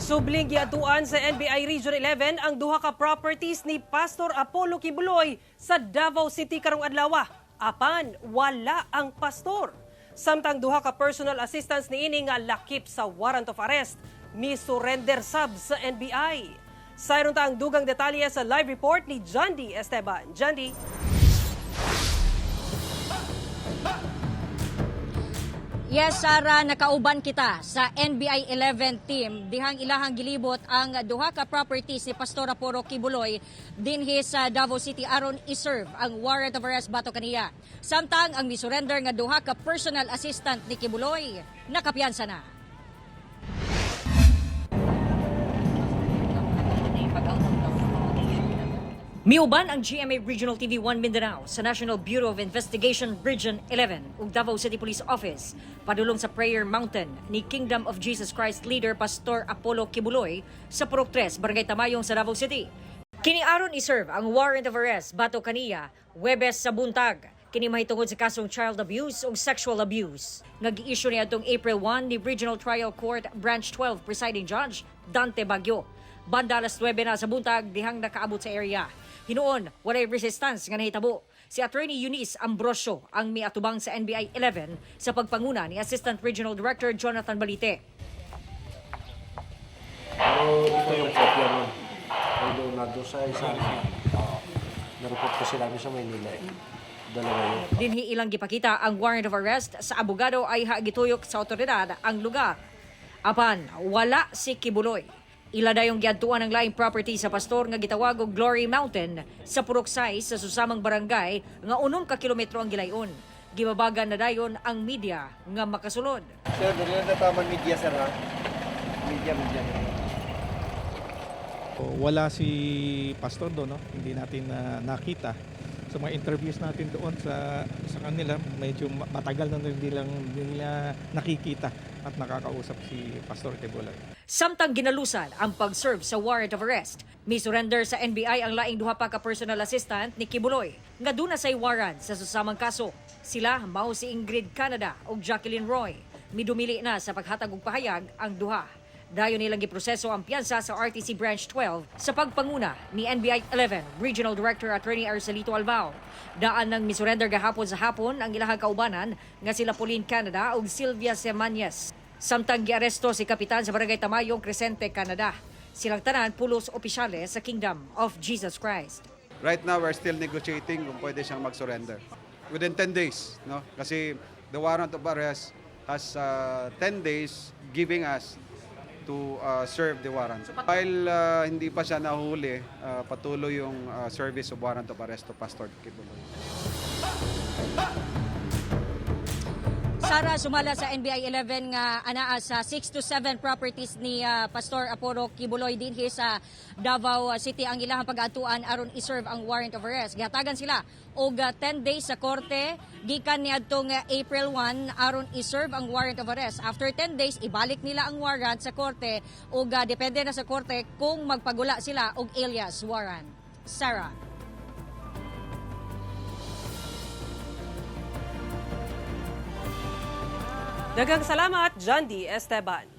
Subling giatuan sa NBI Region 11 ang duha ka properties ni Pastor Apollo Quiboloy sa Davao City karong adlaw. Apan wala ang pastor. Samtang duha ka personal assistants niini nga lakip sa warrant of arrest mi-surrender sab sa NBI. Sayron ta ang dugang detalye sa live report ni Jandy Esteban. Jandy. Yes, Sarah, nakauban kita sa NBI-11 team. Dihang ilahang gilibot ang duha ka properties ni Pastor Apollo Quiboloy dinhi sa Davao City aron iserve ang warrant of arrest bato kaniya. Samtang ang misurrender nga duha ka personal assistant ni Quiboloy nakapiyansa na. Miuban ang GMA Regional TV 1 Mindanao sa National Bureau of Investigation Region 11 ug Davao City Police Office padulong sa Prayer Mountain ni Kingdom of Jesus Christ leader Pastor Apollo Quiboloy sa Purok 3, Barangay Tamayong sa Davao City. Kini aron iserve ang warrant of arrest bato kaniya Huwebes sa buntag. Kini mahitungod sa kasong child abuse ug sexual abuse. Nag-i-issue niya atong April 1 ni Regional Trial Court Branch 12 Presiding Judge Dante Bagyo. Banda alas 9 na sa buntag dihang nakaabot sa area. Hinuon, walay resistance nga nahitabo. Si Attorney Eunice Ambrosio ang miatubang sa NBI-11 sa pagpanguna ni Assistant Regional Director Jonathan Balite. Pero ito yung kopya nun. Although nandun sa nareport ko sila sa Maynila eh. Dalawa yun. Dinhi ilang gipakita ang warrant of arrest sa abogado ay hagituyok sa otoridad ang lugar. Apan, wala si Quiboloy. Ila dayong giadtuan ang laing property sa pastor nga gitawag og Glory Mountain sa Purok 6 sa susamang barangay nga 6 ka kilometro ang gilayon. Gibabagan na dayon ang media nga makasulod. Sir, dali na taman media sir ha? Media. Wala si pastor doon, no? Hindi natin nakita. So mga interviews natin doon sa kanila, medyo matagal na nila nakikita at nakakausap si Pastor Quiboloy. Samtang ginalusan ang pag-serve sa warrant of arrest, mi-surrender sa NBI ang laing duha pa ka personal assistant ni Quiboloy nga duna say warrant sa susamang kaso. Sila mao si Ingrid Canada ug Jacqueline Roy. Midumili na sa paghatag og pahayag ang duha. Dayon nilang giproseso ang piyansa sa RTC Branch 12 sa pagpanguna ni NBI-11 Regional Director Attorney Arcelito Albao. Daan ng misurrender gahapon sa hapon ang ilahang kaubanan nga sila Pauline Canada ug Sylvia Semanyes. Samtang giaresto si Kapitan sa Barangay Tamayong Crescente, Canada. Silang tanan pulos opisyales sa Kingdom of Jesus Christ. Right now, we're still negotiating kung pwede siyang mag-surrender. Within 10 days, no? Kasi the warrant of arrest has 10 days giving us to serve the warrant. While hindi pa siya nahuli, patuloy yung service of warrant of arrest to Pastor Quiboloy. Sara, sumala sa NBI-11 nga anaa sa 6 to 7 properties ni Pastor Apollo Quiboloy dinhi sa Davao City ang ilahang pag-atuan aron iserve ang warrant of arrest. Gihatagan sila og 10 days sa korte gikan niadtong April 1 aron iserve ang warrant of arrest. After 10 days ibalik nila ang warrant sa korte ug depende na sa korte kung magpagula sila og alias warrant. Sarah. Daghang salamat, Jandy Esteban.